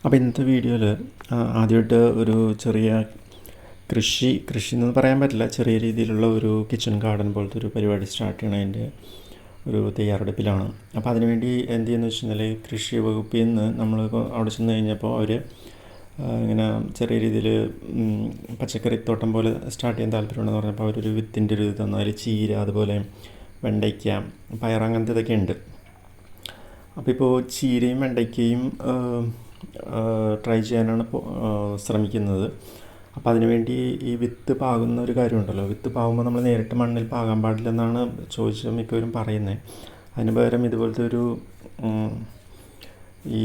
അപ്പോൾ ഇന്നത്തെ വീഡിയോയിൽ ആദ്യമായിട്ട് ഒരു ചെറിയ കൃഷി എന്നൊന്നും പറയാൻ പറ്റില്ല, ചെറിയ രീതിയിലുള്ള ഒരു കിച്ചൺ ഗാർഡൻ പോലത്തെ ഒരു പരിപാടി സ്റ്റാർട്ട് ചെയ്യണതിൻ്റെ ഒരു തയ്യാറെടുപ്പിലാണ്. അപ്പോൾ അതിനുവേണ്ടി എന്ത് ചെയ്യുന്നത് വെച്ച് കഴിഞ്ഞാൽ കൃഷി വകുപ്പിൽ നിന്ന് നമ്മൾ അവിടെ ചെന്ന് കഴിഞ്ഞപ്പോൾ അവർ ഇങ്ങനെ ചെറിയ രീതിയിൽ പച്ചക്കറിത്തോട്ടം പോലെ സ്റ്റാർട്ട് ചെയ്യാൻ താല്പര്യമുണ്ടെന്ന് പറഞ്ഞപ്പോൾ അവരൊരു വിത്തിൻ്റെ ഒരു ഇത് തന്നു. അതിൽ ചീര, അതുപോലെ വെണ്ടയ്ക്ക, പയർ, അങ്ങനത്തെ ഇതൊക്കെ ഉണ്ട്. അപ്പോൾ ഇപ്പോൾ ചീരയും വെണ്ടയ്ക്കയും ട്രൈ ചെയ്യാനാണ് ശ്രമിക്കുന്നത്. അപ്പോൾ അതിനുവേണ്ടി ഈ വിത്ത് പാകുന്ന ഒരു കാര്യമുണ്ടല്ലോ, വിത്ത് പാകുമ്പോൾ നമ്മൾ നേരിട്ട് മണ്ണിൽ പാകാൻ പാടില്ലെന്നാണ് ചോദിച്ച മിക്കവരും പറയുന്നത്. അതിന് പകരം ഇതുപോലത്തെ ഒരു ഈ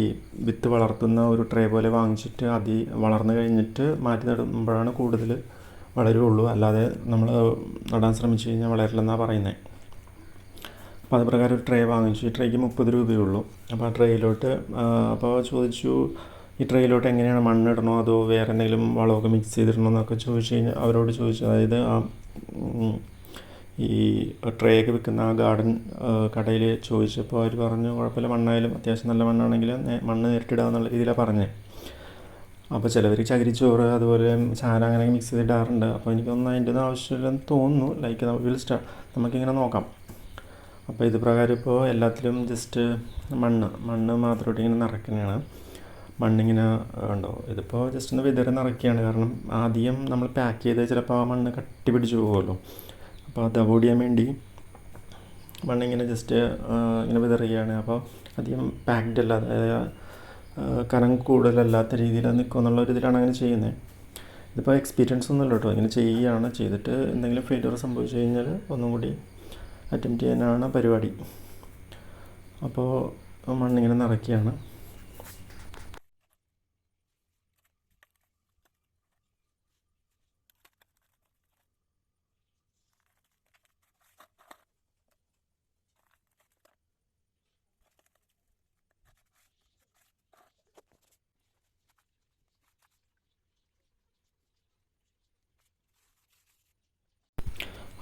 വിത്ത് വളർത്തുന്ന ഒരു ട്രേ പോലെ വാങ്ങിച്ചിട്ട് വളർന്നു കഴിഞ്ഞിട്ട് മാറ്റി നടുമ്പോഴാണ് കൂടുതൽ വളരുള്ളൂ, അല്ലാതെ നമ്മൾ നടാൻ ശ്രമിച്ചു കഴിഞ്ഞാൽ വളരില്ലെന്നാണ് പറയുന്നത്. അപ്പോൾ അത് പ്രകാരം ഒരു ട്രേ വാങ്ങിച്ചു. ഈ ട്രേക്ക് 30 രൂപയുള്ളൂ. അപ്പോൾ ആ ട്രേയിലോട്ട് അപ്പോൾ ചോദിച്ചു, ഈ ട്രേയിലോട്ട് എങ്ങനെയാണ് മണ്ണിടണോ അതോ വേറെ എന്തെങ്കിലും വളമൊക്കെ മിക്സ് ചെയ്തിടണോ എന്നൊക്കെ ചോദിച്ചു കഴിഞ്ഞാൽ അവരോട് ചോദിച്ചു. അതായത് ഈ ട്രേ ഒക്കെ വിൽക്കുന്ന ആ ഗാർഡൻ കടയിൽ ചോദിച്ചപ്പോൾ അവർ പറഞ്ഞു കുഴപ്പമില്ല, മണ്ണായാലും അത്യാവശ്യം നല്ല മണ്ണാണെങ്കിൽ മണ്ണ് നേരിട്ടിടാമെന്നുള്ള രീതിയിലാണ് പറഞ്ഞത്. അപ്പോൾ ചിലവർ ചകിരിച്ചോറ്, അതുപോലെ ചാര അങ്ങനെയൊക്കെ മിക്സ് ചെയ്തിടാറുണ്ട്. അപ്പോൾ എനിക്കൊന്നും അതിൻ്റെ ഒന്നും ആവശ്യമില്ലെന്ന് തോന്നുന്നു. ലൈക്ക് നമുക്കിങ്ങനെ നോക്കാം. അപ്പോൾ ഇത് പ്രകാരം ഇപ്പോൾ എല്ലാത്തിലും ജസ്റ്റ് മണ്ണ് മാത്രമായിട്ട് ഇങ്ങനെ നിറയ്ക്കുന്നതാണ്. മണ്ണിങ്ങനെ ഉണ്ടോ, ഇതിപ്പോൾ ജസ്റ്റ് ഒന്ന് വിതറി നിറയ്ക്കുകയാണ്. കാരണം ആദ്യം നമ്മൾ പാക്ക് ചെയ്ത് ചിലപ്പോൾ ആ മണ്ണ് കട്ടി പിടിച്ച് പോകുമല്ലോ. അപ്പോൾ അത് അവോയ്ഡ് ചെയ്യാൻ വേണ്ടി മണ്ണിങ്ങനെ ജസ്റ്റ് ഇങ്ങനെ വിതറുകയാണ്. അപ്പോൾ അധികം പാക്ഡ് അല്ല, അതായത് കനം കൂടുതലല്ലാത്ത രീതിയിൽ നിൽക്കും എന്നുള്ള ഒരു ഇതിലാണ് അങ്ങനെ ചെയ്യുന്നത്. ഇതിപ്പോൾ എക്സ്പീരിയൻസ് ഒന്നുമില്ല കേട്ടോ, ഇങ്ങനെ ചെയ്യുകയാണ്. ചെയ്തിട്ട് എന്തെങ്കിലും ഫെയിലിയർ സംഭവിച്ചു കഴിഞ്ഞാൽ ഒന്നും കൂടി അറ്റംപ്റ്റ് ചെയ്യാനാണ് പരിപാടി. അപ്പോൾ മണ്ണിങ്ങനെ നിറയ്ക്കുകയാണ്.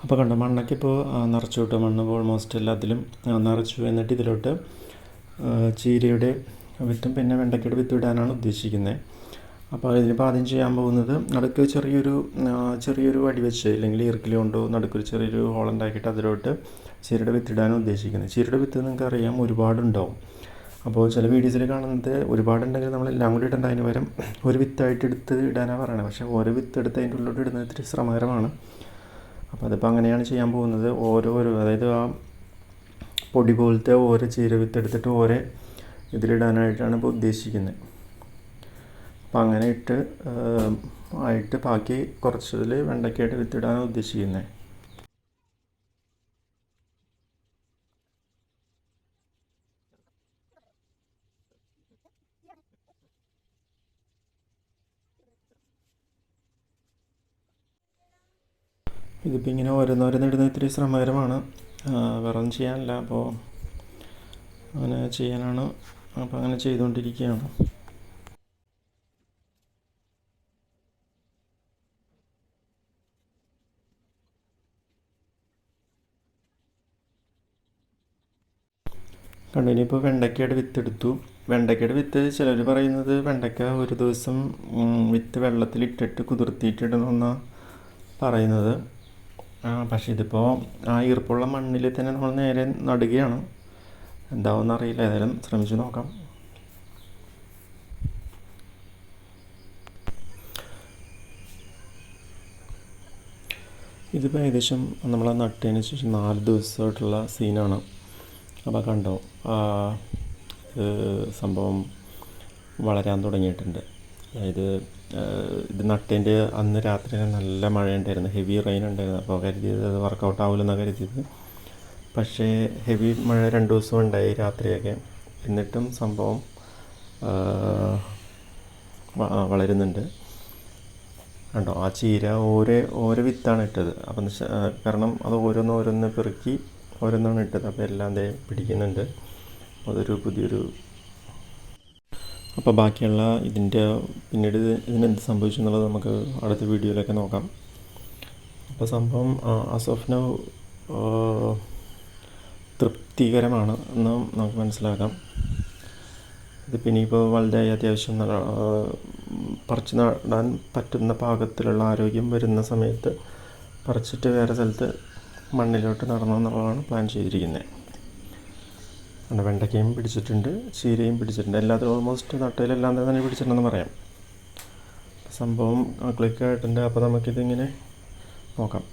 അപ്പോൾ കണ്ടോ, മണ്ണൊക്കെ ഇപ്പോൾ നിറച്ചു കിട്ടും. മണ്ണ് ഓൾമോസ്റ്റ് എല്ലാത്തിലും നിറച്ചു. എന്നിട്ട് ഇതിലോട്ട് ചീരയുടെ വിത്തും പിന്നെ വെണ്ടയ്ക്കയുടെ വിത്തും ഇടാനാണ് ഉദ്ദേശിക്കുന്നത്. അപ്പോൾ ഇതിനിപ്പോൾ ആദ്യം ചെയ്യാൻ പോകുന്നത് നടുക്ക് ചെറിയൊരു വടി വെച്ച്, അല്ലെങ്കിൽ ഇറുക്കിൽ കൊണ്ടോ നടുക്കൊരു ചെറിയൊരു ഹോളുണ്ടാക്കിയിട്ട് അതിലോട്ട് ചീരയുടെ വിത്തിടാനാണ് ഉദ്ദേശിക്കുന്നത്. ചീരയുടെ വിത്ത് നിങ്ങൾക്കറിയാം ഒരുപാടുണ്ടാവും. അപ്പോൾ ചില വീഡിയോസിൽ കാണുന്നത് ഒരുപാടുണ്ടെങ്കിൽ നമ്മളെല്ലാം കൂടി ഇടേണ്ട, അതിന് പകരം ഒരു വിത്തായിട്ട് എടുത്ത് ഇടാനാണ് പറയണത്. പക്ഷേ ഓരോ വിത്ത് എടുത്ത് അതിൻ്റെ ഉള്ളിലോട്ട് ഇടുന്നത് ഇത്തിരി ശ്രമകരമാണ്. അപ്പോൾ അതിപ്പോൾ അങ്ങനെയാണ് ചെയ്യാൻ പോകുന്നത്. അതായത് ആ പൊടി പോലത്തെ ഓരോ ചീര വിത്ത് എടുത്തിട്ട് ഓരോ ഇതിലിടാനായിട്ടാണ് ഇപ്പോൾ ഉദ്ദേശിക്കുന്നത്. അപ്പോൾ അങ്ങനെ ആയിട്ട് ബാക്കി കുറച്ചതിൽ വെണ്ടയ്ക്കായിട്ട് വിത്തിടാനാണ് ഉദ്ദേശിക്കുന്നത്. ഇതിപ്പോൾ ഇങ്ങനെ ഓരോന്നോരോന്നിടുന്ന ഇത്തിരി ശ്രമകരമാണ്, വേറെ ഒന്നും ചെയ്യാനില്ല. അപ്പോൾ അങ്ങനെ ചെയ്യാനാണ്. അപ്പോൾ അങ്ങനെ ചെയ്തുകൊണ്ടിരിക്കുകയാണ്. കണ്ടു, ഇനിയിപ്പോൾ വെണ്ടയ്ക്കയുടെ വിത്തെടുത്തു. വെണ്ടയ്ക്കയുടെ വിത്ത് ചിലർ പറയുന്നത് വെണ്ടയ്ക്ക ഒരു ദിവസം വിത്ത് വെള്ളത്തിലിട്ടിട്ട് കുതിർത്തിയിട്ടിടണമെന്നാണ് പറയുന്നത്. പക്ഷേ ഇതിപ്പോൾ ആ ഈർപ്പുള്ള മണ്ണിൽ തന്നെ നമ്മൾ നേരെ നടുകയാണ്. എന്താവുമെന്ന് അറിയില്ല, ഏതായാലും ശ്രമിച്ചു നോക്കാം. ഇതിപ്പോൾ ഏകദേശം നമ്മൾ നട്ടതിന് ശേഷം 4 ദിവസമായിട്ടുള്ള സീനാണ്. അപ്പോൾ കണ്ടോ, സംഭവം വളരാൻ തുടങ്ങിയിട്ടുണ്ട്. അതായത് ഇത് നട്ടതിൻ്റെ അന്ന് രാത്രി നല്ല മഴയുണ്ടായിരുന്നു, ഹെവി റെയിൻ ഉണ്ടായിരുന്നു. അപ്പോൾ കരുതിയത് അത് വർക്കൗട്ട് ആവില്ലെന്നാണ് കരുതിയത്. പക്ഷേ ഹെവി മഴ 2 ദിവസം ഉണ്ടായി രാത്രിയൊക്കെ. എന്നിട്ടും സംഭവം വളരുന്നുണ്ട്. കണ്ടോ, ആ ചീര ഓരോ വിത്താണ് ഇട്ടത്. അപ്പം കാരണം അത് ഓരോന്ന് പെറുക്കി ഓരോന്നാണ് ഇട്ടത്. അപ്പോൾ എല്ലാം പിടിക്കുന്നുണ്ട്. അതൊരു പുതിയൊരു. അപ്പോൾ ബാക്കിയുള്ള പിന്നീട് ഇതിനെന്ത് സംഭവിച്ചു എന്നുള്ളത് നമുക്ക് അടുത്ത വീഡിയോയിലൊക്കെ നോക്കാം. അപ്പോൾ സംഭവം ആസ് ഓഫ് നൗ തൃപ്തികരമാണ് എന്ന് നമുക്ക് മനസ്സിലാക്കാം. ഇതിപ്പോൾ ഇനിയിപ്പോൾ വലുതായി അത്യാവശ്യം പറിച്ച് നടാൻ പറ്റുന്ന പാകത്തിലുള്ള ആരോഗ്യം വരുന്ന സമയത്ത് പറിച്ചിട്ട് വേറെ സ്ഥലത്ത് മണ്ണിലോട്ട് നടണമെന്നുള്ളതാണ് പ്ലാൻ ചെയ്തിരിക്കുന്നത്. അങ്ങനെ വെണ്ടയ്ക്കയും പിടിച്ചിട്ടുണ്ട്, ചീരയും പിടിച്ചിട്ടുണ്ട്. എല്ലാത്തിലും ഓൾമോസ്റ്റ് നട്ടയിലെല്ലാം തന്നെ പിടിച്ചിട്ടുണ്ടെന്ന് പറയാം. സംഭവം ക്ലിക്കായിട്ടുണ്ട്. അപ്പോൾ നമുക്കിതിങ്ങനെ നോക്കാം.